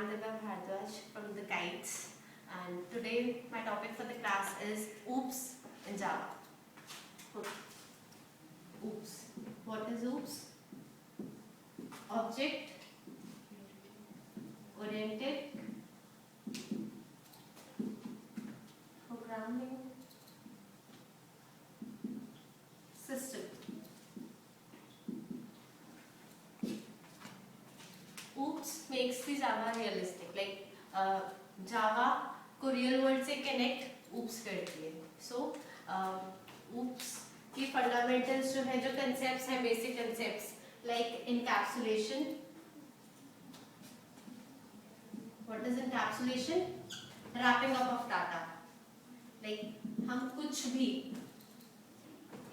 Anandita Bhardwaj from the Kites, and today my topic for the class is OOPS in Java. OOPS. What is OOPS? Object Oriented Programming System. OOPS makes the Java realistic. Like Java को real world से connect OOPS करती है. So OOPS की fundamentals जो है, जो concepts हैं, basic concepts like encapsulation. What is encapsulation? Wrapping up of data. Like हम कुछ भी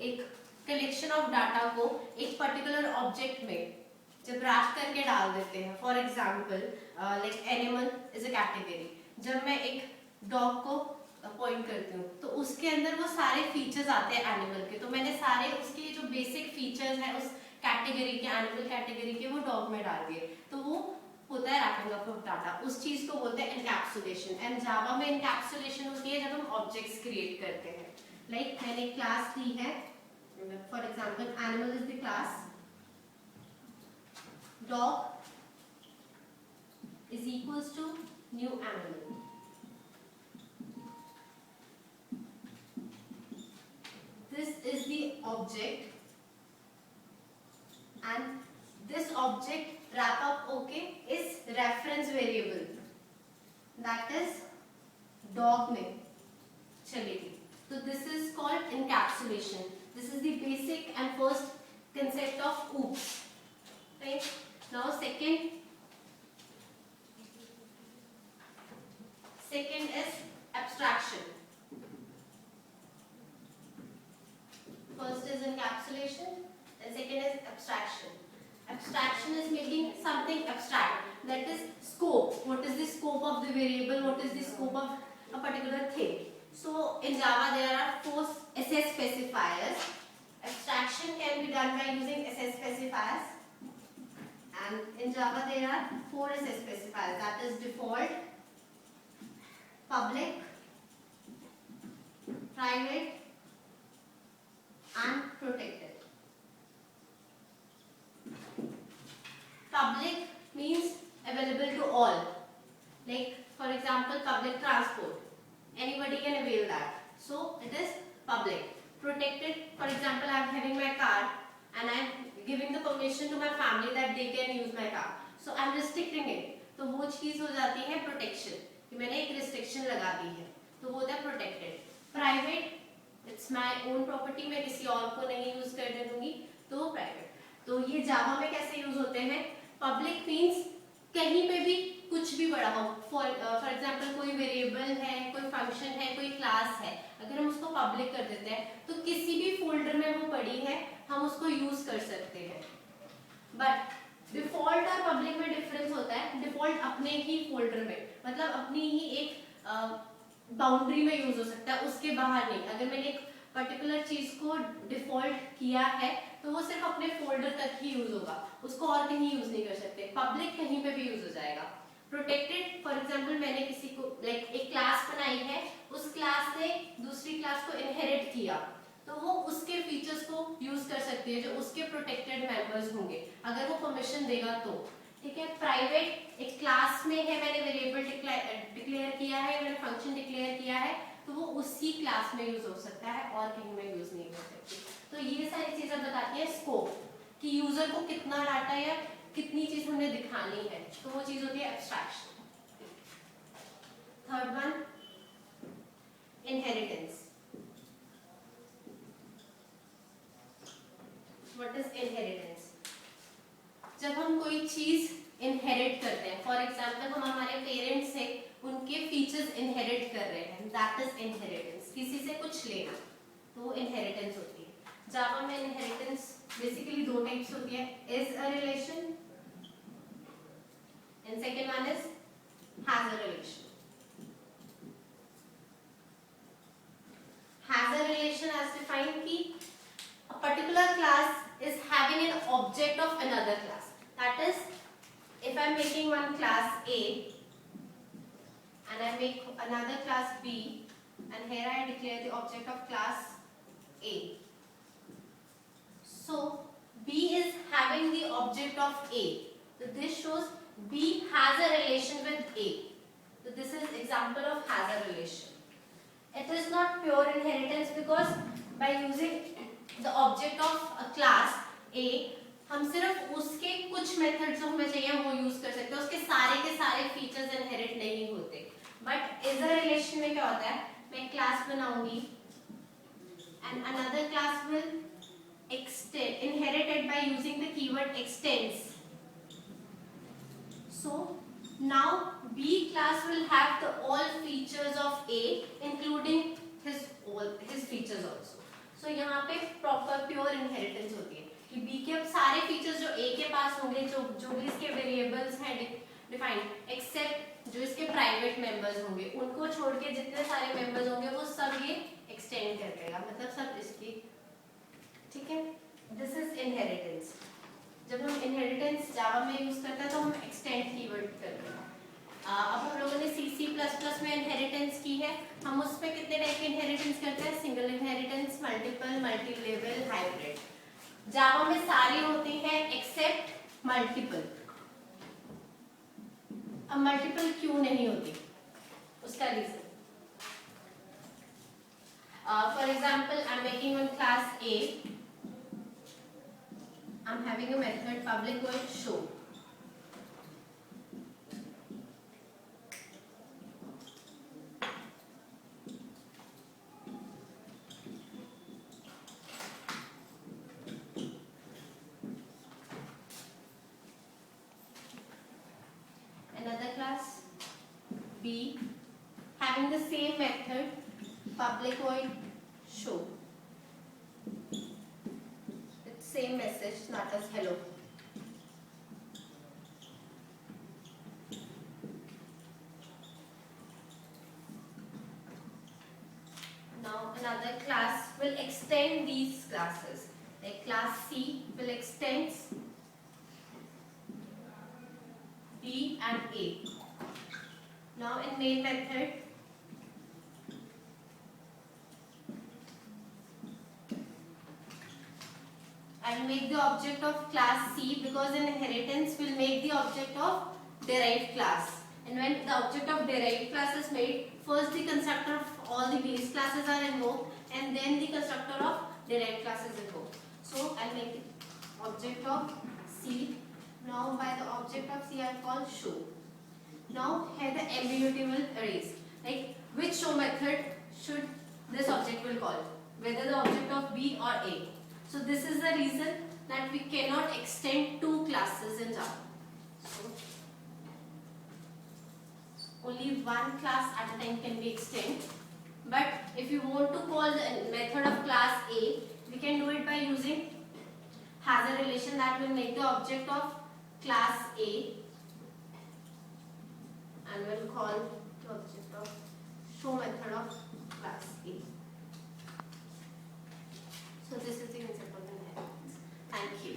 एक collection of data को एक particular object में जब रैप करके डाल देते हैं. For example like animal is a category. जब मैं एक डॉग को पॉइंट करती हूँ तो उसके अंदर वो सारे फीचर्स आते हैं एनिमल के. तो मैंने सारे उसके जो बेसिक फीचर्स हैं उस कैटेगरी के, एनिमल कैटेगरी के, वो डॉग में डाल दिए. तो वो होता है रैपिंग अप ऑफ डाटा. उस चीज को बोलते हैं एनकैप्सुलेशन. एंड जावा में एनकैप्सुलेशन होती है जब हम ऑब्जेक्ट्स क्रिएट करते हैं. लाइक मैंने क्लास ली है, for example animal is the class. Dog is equals to new animal. This is the object, and this object wrap up okay is reference variable, that is dog में चलेगी. So this is called encapsulation. This is the basic and first concept of OOPS. Right? Now second is abstraction. First is encapsulation and second is abstraction. Abstraction is making something abstract, that is scope. What is the scope of the variable? What is the scope of a particular thing? So in Java there are 4 SS specifiers. Abstraction can be done by using SS specifiers. And in Java there are 4 SS specifiers, that is default, public, private and protected. Public means available to all. Like for example public transport, anybody can avail that, so it is public. Protected, for example I am having my car and I am giving the permission to my family that they can use my car, so I am restricting it. तो वो चीज हो जाती है protection, कि मैंने एक restriction लगा दी है, तो वो होता है protected. Private, it's my own property, मैं किसी और को नहीं यूज करने दूंगी, तो प्राइवेट. तो ये जावा में कैसे यूज होते हैं? पब्लिक मीन्स कहीं पे भी कुछ भी पड़ा हो. फॉर एग्जाम्पल कोई वेरिएबल है, कोई फंक्शन है, कोई क्लास है, अगर हम उसको पब्लिक कर देते हैं तो किसी भी फोल्डर में वो पड़ी है, हम उसको यूज कर सकते हैं. बट डिफॉल्ट और पब्लिक में डिफरेंस होता है. डिफॉल्ट अपने ही फोल्डर में, मतलब अपनी ही एक बाउंड्री में यूज हो सकता है, उसके बाहर नहीं. अगर मैंने एक पर्टिकुलर चीज को डिफॉल्ट किया है तो वो सिर्फ अपने फोल्डर तक ही यूज होगा, उसको और कहीं यूज नहीं कर सकते. पब्लिक कहीं पे भी यूज हो जाएगा. प्रोटेक्टेड, फॉर एग्जाम्पल मैंने किसी को लाइक एक क्लास बनाई है, उस क्लास से दूसरी क्लास को इनहेरिट किया, तो वो उसके फीचर्स को यूज कर सकती है जो उसके प्रोटेक्टेड मेंबर्स होंगे, अगर वो परमिशन देगा तो. ठीक है. प्राइवेट, एक क्लास में है, मैंने वेरिएबल डिक्लेयर किया है, मैंने फंक्शन डिक्लेयर किया है, तो वो उसी क्लास में यूज हो सकता है और कहीं में यूज नहीं हो सकती. तो ये सारी चीजें बताती है स्कोप, कि यूजर को कितना डाटा या कितनी चीज हमने दिखानी है, तो वो चीज होती है abstraction. Third one, inheritance. What is inheritance? जब हम कोई चीज इनहेरिट करते हैं, फॉर एग्जाम्पल हम हमारे पेरेंट्स से उनके फीचर्स इनहेरिट कर रहे हैं, दैट इज इनहेरिटेंस. किसी से कुछ लेना, तो वो इनहेरिटेंस होती है. जावा में इनहेरिटेंस बेसिकली 2 टाइप्स होती है, is a relation and second one is has a relation. Has a relation as defined ki a particular class is having an object of another class. That is, if I am making one class A and I make another class B, and here I declare the object of class A. So B is having the object of A. So this shows B has a relation with A. So this is example of has a relation. It is not pure inheritance because by using the object of a class A, हम सिर्फ उसके कुछ methods जो हमें चाहिए वो use कर सकते हैं, उसके सारे फीचर्स इनहेरिट नहीं होते. बट इज अ रिलेशन में क्या होता है, मैं क्लास बनाऊंगी and another class will extend inherited by using the keyword extends. So now B class will have the all features of A including his features also. So यहाँ पे proper pure inheritance होती है कि B के अब सारे features जो A के पास होंगे, जो भी इसके variables हैं defined except जो इसके private members होंगे, उनको छोड़ के जितने सारे members होंगे वो सब ये extend कर देगा, मतलब सब इसकी. ठीक है, दिस इज इनहेरिटेंस. जब हम इनहेरिटेंस जावा में यूज करते हैं तो हम एक्सटेंड कीवर्ड करते हैं. अब हम लोगों ने C++ में इनहेरिटेंस की है. हम उसमें कितने टाइप के इनहेरिटेंस करते हैं, single inheritance, multiple, multi level, hybrid. Java में सारी होती हैं एक्सेप्ट मल्टीपल. अब मल्टीपल क्यों नहीं होती, उसका reason. For example, I'm making one class A. I'm having a method public void show. Another class B having the same method public void show. Same message, not as hello. Now another class will extend these classes. Like class C will extend B and A. Now in main method, I'll make the object of class C because in inheritance will make the object of derived class. And when the object of derived class is made, first the constructor of all the base classes are invoked and then the constructor of derived class is invoked. So I'll make the object of C. Now by the object of C I'll call show. Now here the ambiguity will arise. Like which show method should this object will call? Whether the object of B or A. So this is the reason that we cannot extend two classes in Java. So only one class at a time can be extended. But if you want to call the method of class A, we can do it by using has a relation that will make the object of class A and will call the object of show method of class A. So this is the concept of inheritance. Thank you.